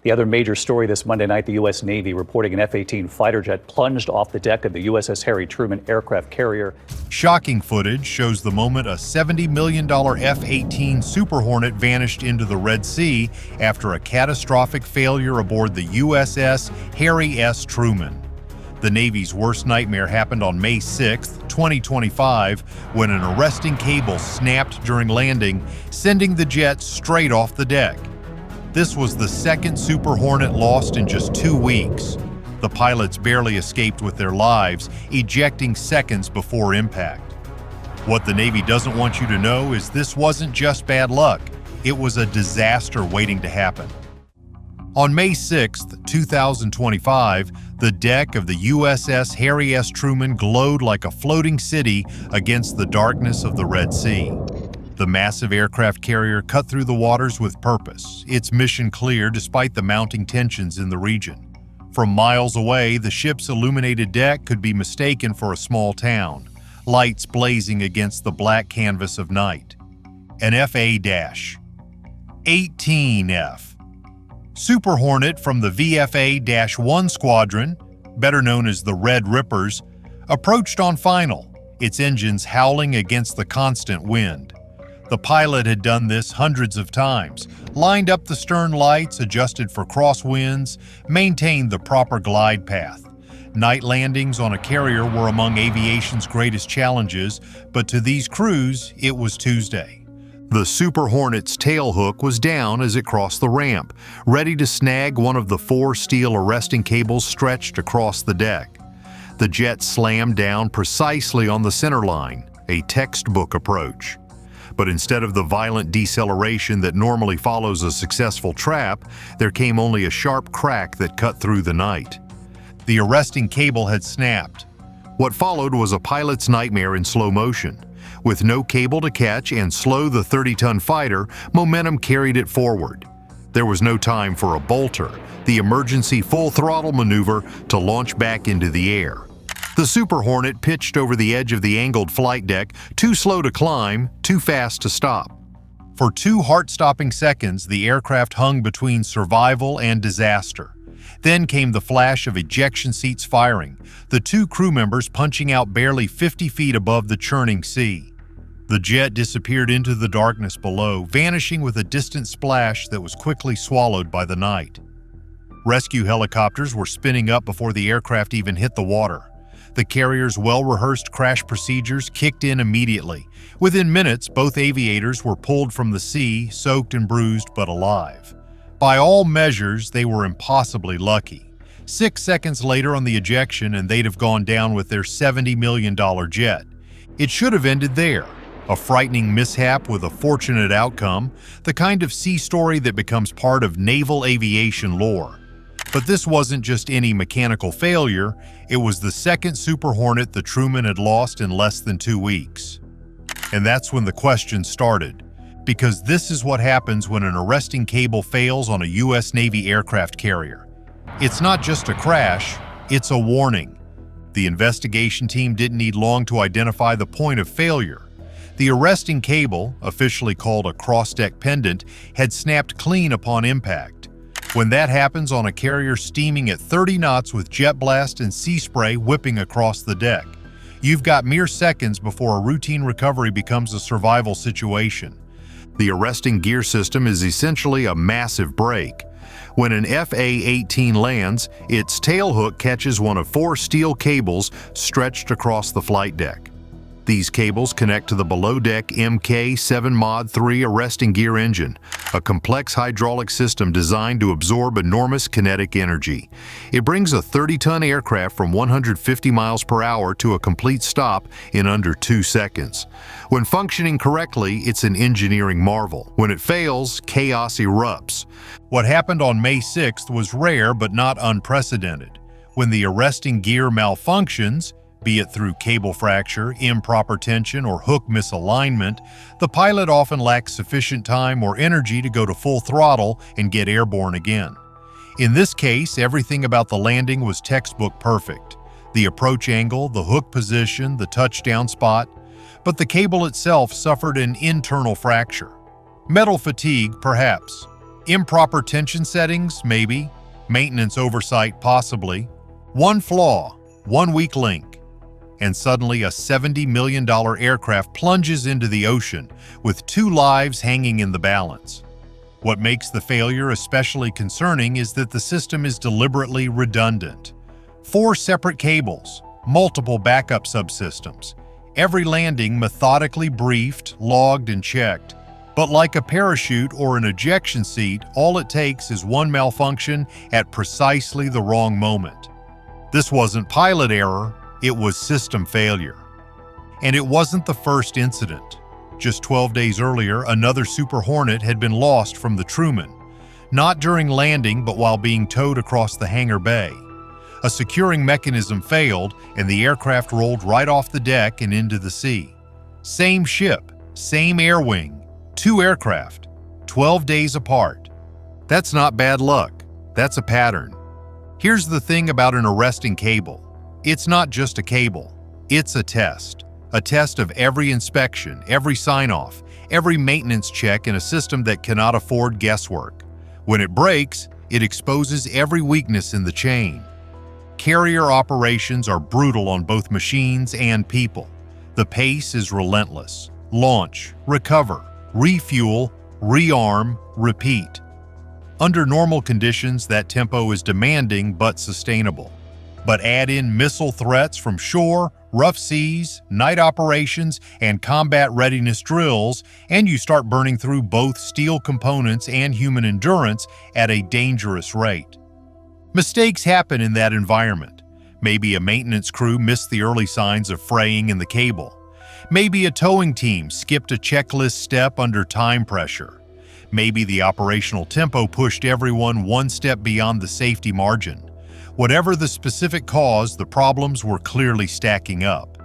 The other major story this Monday night, the U.S. Navy reporting an F-18 fighter jet plunged off the deck of the USS Harry Truman aircraft carrier. Shocking footage shows the moment a $70 million F-18 Super Hornet vanished into the Red Sea after a catastrophic failure aboard the USS Harry S. Truman. The Navy's worst nightmare happened on May 6, 2025, when an arresting cable snapped during landing, sending the jet straight off the deck. This was the second Super Hornet lost in just 2 weeks. The pilots barely escaped with their lives, ejecting seconds before impact. What the Navy doesn't want you to know is this wasn't just bad luck, it was a disaster waiting to happen. On May 6, 2025, the deck of the USS Harry S. Truman glowed like a floating city against the darkness of the Red Sea. The massive aircraft carrier cut through the waters with purpose, its mission clear despite the mounting tensions in the region. From miles away, the ship's illuminated deck could be mistaken for a small town, lights blazing against the black canvas of night. An FA-18F. Super Hornet from the VFA-1 Squadron, better known as the Red Rippers, approached on final, its engines howling against the constant wind. The pilot had done this hundreds of times, lined up the stern lights, adjusted for crosswinds, maintained the proper glide path. Night landings on a carrier were among aviation's greatest challenges, but to these crews, it was Tuesday. The Super Hornet's tailhook was down as it crossed the ramp, ready to snag one of the 4 steel arresting cables stretched across the deck. The jet slammed down precisely on the center line, a textbook approach. But instead of the violent deceleration that normally follows a successful trap, there came only a sharp crack that cut through the night. The arresting cable had snapped. What followed was a pilot's nightmare in slow motion. With no cable to catch and slow the 30-ton fighter, momentum carried it forward. There was no time for a bolter, the emergency full-throttle maneuver to launch back into the air. The Super Hornet pitched over the edge of the angled flight deck, too slow to climb, too fast to stop. For 2 heart-stopping seconds, the aircraft hung between survival and disaster. Then came the flash of ejection seats firing, the 2 crew members punching out barely 50 feet above the churning sea. The jet disappeared into the darkness below, vanishing with a distant splash that was quickly swallowed by the night. Rescue helicopters were spinning up before the aircraft even hit the water. The carrier's well-rehearsed crash procedures kicked in immediately. Within minutes, both aviators were pulled from the sea, soaked and bruised, but alive. By all measures, they were impossibly lucky. 6 seconds later on the ejection, and they'd have gone down with their $70 million jet. It should have ended there. A frightening mishap with a fortunate outcome, the kind of sea story that becomes part of naval aviation lore. But this wasn't just any mechanical failure, it was the second Super Hornet the Truman had lost in less than 2 weeks. And that's when the question started, because this is what happens when an arresting cable fails on a U.S. Navy aircraft carrier. It's not just a crash, it's a warning. The investigation team didn't need long to identify the point of failure. The arresting cable, officially called a cross-deck pendant, had snapped clean upon impact. When that happens on a carrier steaming at 30 knots with jet blast and sea spray whipping across the deck, you've got mere seconds before a routine recovery becomes a survival situation. The arresting gear system is essentially a massive brake. When an FA-18 lands, its tailhook catches one of 4 steel cables stretched across the flight deck. These cables connect to the below-deck Mk7 Mod 3 arresting gear engine, a complex hydraulic system designed to absorb enormous kinetic energy. It brings a 30-ton aircraft from 150 miles per hour to a complete stop in under 2 seconds. When functioning correctly, it's an engineering marvel. When it fails, chaos erupts. What happened on May 6th was rare but not unprecedented. When the arresting gear malfunctions, be it through cable fracture, improper tension, or hook misalignment, the pilot often lacks sufficient time or energy to go to full throttle and get airborne again. In this case, everything about the landing was textbook perfect. The approach angle, the hook position, the touchdown spot, but the cable itself suffered an internal fracture. Metal fatigue, perhaps. Improper tension settings, maybe. Maintenance oversight, possibly. One flaw, one weak link. And suddenly a $70 million aircraft plunges into the ocean with 2 lives hanging in the balance. What makes the failure especially concerning is that the system is deliberately redundant. 4 separate cables, multiple backup subsystems, every landing methodically briefed, logged, and checked. But like a parachute or an ejection seat, all it takes is one malfunction at precisely the wrong moment. This wasn't pilot error, it was system failure. And it wasn't the first incident. Just 12 days earlier, another Super Hornet had been lost from the Truman, not during landing but while being towed across the hangar bay. A securing mechanism failed and the aircraft rolled right off the deck and into the sea. Same ship, same air wing, 2 aircraft, 12 days apart. That's not bad luck, that's a pattern. Here's the thing about an arresting cable. It's not just a cable, it's a test of every inspection, every sign-off, every maintenance check in a system that cannot afford guesswork. When it breaks, it exposes every weakness in the chain. Carrier operations are brutal on both machines and people. The pace is relentless. Launch, recover, refuel, rearm, repeat. Under normal conditions, that tempo is demanding but sustainable. But add in missile threats from shore, rough seas, night operations, and combat readiness drills, and you start burning through both steel components and human endurance at a dangerous rate. Mistakes happen in that environment. Maybe a maintenance crew missed the early signs of fraying in the cable. Maybe a towing team skipped a checklist step under time pressure. Maybe the operational tempo pushed everyone one step beyond the safety margin. Whatever the specific cause, the problems were clearly stacking up.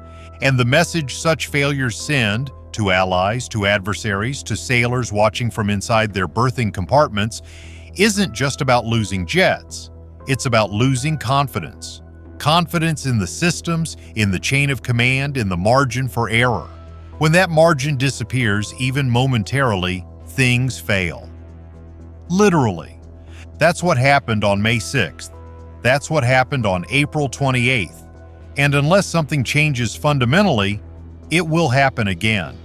And the message such failures send to allies, to adversaries, to sailors watching from inside their berthing compartments isn't just about losing jets. It's about losing confidence. Confidence in the systems, in the chain of command, in the margin for error. When that margin disappears, even momentarily, things fail. Literally. That's what happened on May 6th. That's what happened on April 28th. And unless something changes fundamentally, it will happen again.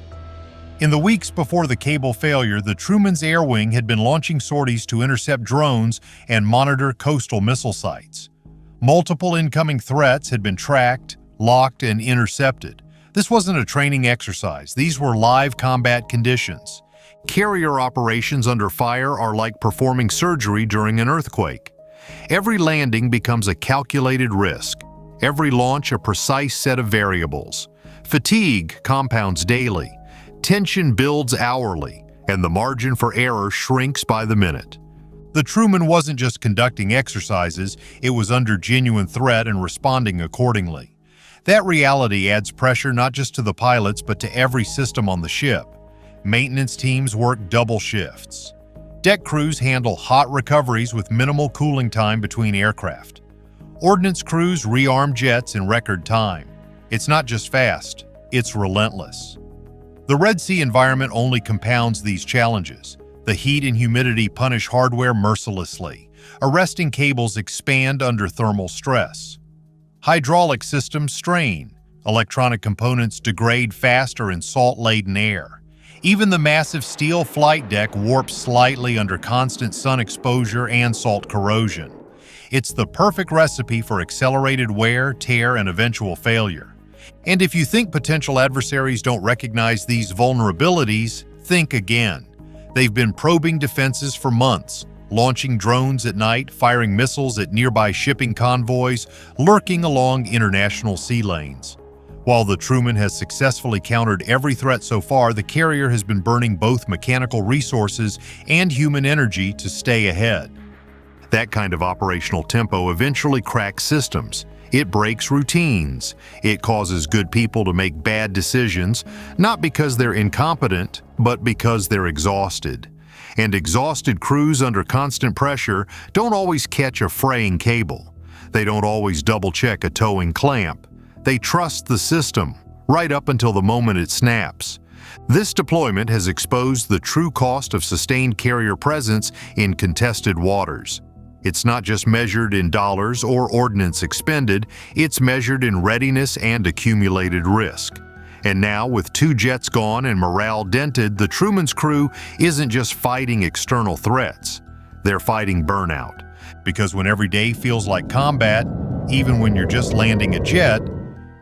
In the weeks before the cable failure, the Truman's air wing had been launching sorties to intercept drones and monitor coastal missile sites. Multiple incoming threats had been tracked, locked, and intercepted. This wasn't a training exercise. These were live combat conditions. Carrier operations under fire are like performing surgery during an earthquake. Every landing becomes a calculated risk. Every launch a precise set of variables. Fatigue compounds daily. Tension builds hourly, and the margin for error shrinks by the minute. The Truman wasn't just conducting exercises, it was under genuine threat and responding accordingly. That reality adds pressure not just to the pilots but to every system on the ship. Maintenance teams work double shifts. Deck crews handle hot recoveries with minimal cooling time between aircraft. Ordnance crews rearm jets in record time. It's not just fast, it's relentless. The Red Sea environment only compounds these challenges. The heat and humidity punish hardware mercilessly. Arresting cables expand under thermal stress. Hydraulic systems strain. Electronic components degrade faster in salt-laden air. Even the massive steel flight deck warps slightly under constant sun exposure and salt corrosion. It's the perfect recipe for accelerated wear, tear, and eventual failure. And if you think potential adversaries don't recognize these vulnerabilities, think again. They've been probing defenses for months, launching drones at night, firing missiles at nearby shipping convoys, lurking along international sea lanes. While the Truman has successfully countered every threat so far, the carrier has been burning both mechanical resources and human energy to stay ahead. That kind of operational tempo eventually cracks systems. It breaks routines. It causes good people to make bad decisions, not because they're incompetent, but because they're exhausted. And exhausted crews under constant pressure don't always catch a fraying cable. They don't always double-check a towing clamp. They trust the system, right up until the moment it snaps. This deployment has exposed the true cost of sustained carrier presence in contested waters. It's not just measured in dollars or ordnance expended, it's measured in readiness and accumulated risk. And now, with 2 jets gone and morale dented, the Truman's crew isn't just fighting external threats. They're fighting burnout. Because when every day feels like combat, even when you're just landing a jet,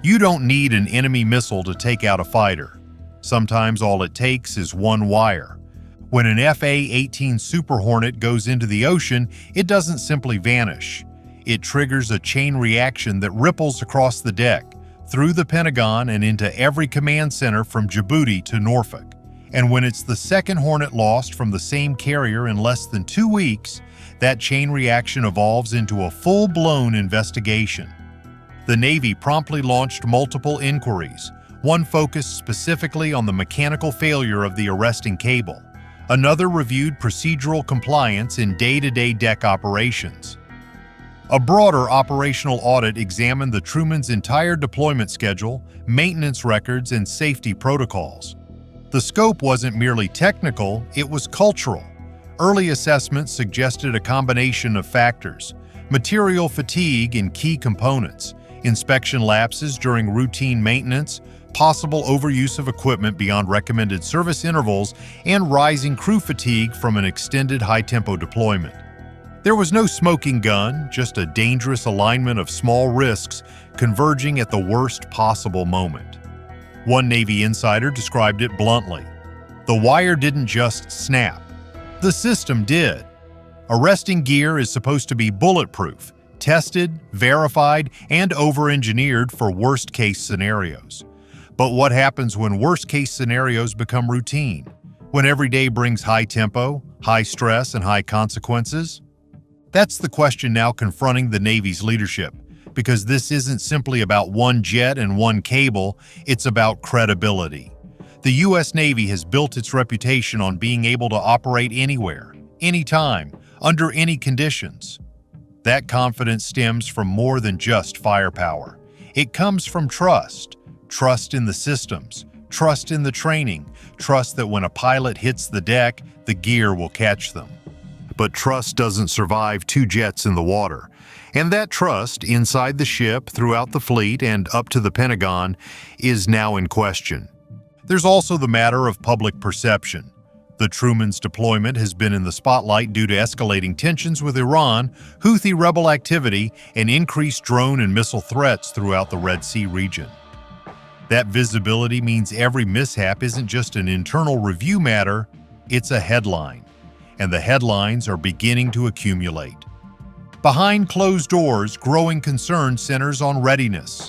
you don't need an enemy missile to take out a fighter. Sometimes all it takes is one wire. When an FA-18 Super Hornet goes into the ocean, it doesn't simply vanish. It triggers a chain reaction that ripples across the deck, through the Pentagon and into every command center from Djibouti to Norfolk. And when it's the second Hornet lost from the same carrier in less than 2 weeks, that chain reaction evolves into a full-blown investigation. The Navy promptly launched multiple inquiries, one focused specifically on the mechanical failure of the arresting cable. Another reviewed procedural compliance in day-to-day deck operations. A broader operational audit examined the Truman's entire deployment schedule, maintenance records, and safety protocols. The scope wasn't merely technical, it was cultural. Early assessments suggested a combination of factors: material fatigue in key components, inspection lapses during routine maintenance, possible overuse of equipment beyond recommended service intervals, and rising crew fatigue from an extended high-tempo deployment. There was no smoking gun, just a dangerous alignment of small risks converging at the worst possible moment. One Navy insider described it bluntly: "The wire didn't just snap. The system did." Arresting gear is supposed to be bulletproof, tested, verified, and over-engineered for worst-case scenarios. But what happens when worst-case scenarios become routine? When every day brings high tempo, high stress, and high consequences? That's the question now confronting the Navy's leadership, because this isn't simply about one jet and one cable, it's about credibility. The U.S. Navy has built its reputation on being able to operate anywhere, anytime, under any conditions. That confidence stems from more than just firepower. It comes from trust. Trust in the systems, trust in the training, trust that when a pilot hits the deck, the gear will catch them. But trust doesn't survive 2 jets in the water. And that trust, inside the ship, throughout the fleet, and up to the Pentagon, is now in question. There's also the matter of public perception. The Truman's deployment has been in the spotlight due to escalating tensions with Iran, Houthi rebel activity, and increased drone and missile threats throughout the Red Sea region. That visibility means every mishap isn't just an internal review matter, it's a headline. And the headlines are beginning to accumulate. Behind closed doors, growing concern centers on readiness.